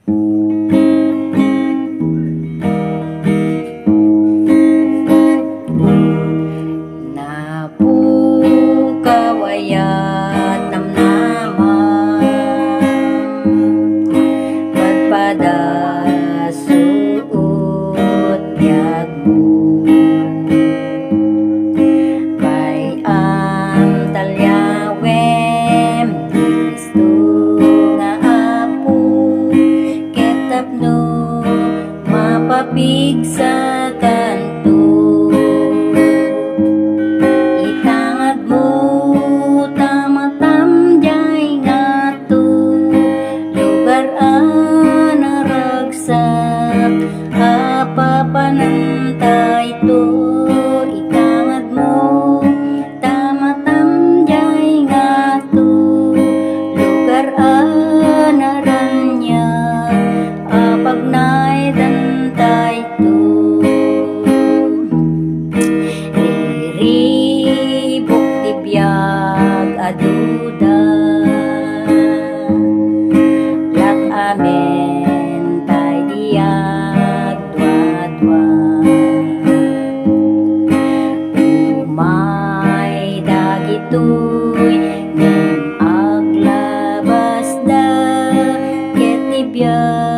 Napukawayat namnaman padpada suot yagmo kay am talyawem isto nga apo ketapno mapapig sa kanto. Papanantay to itangad mo tamatamjay nga to lugar anaranya apagnay dantay to riribok tibiyag aduda lak amen tay diyan umay dagitoy ngem aglabas da ket tibiyag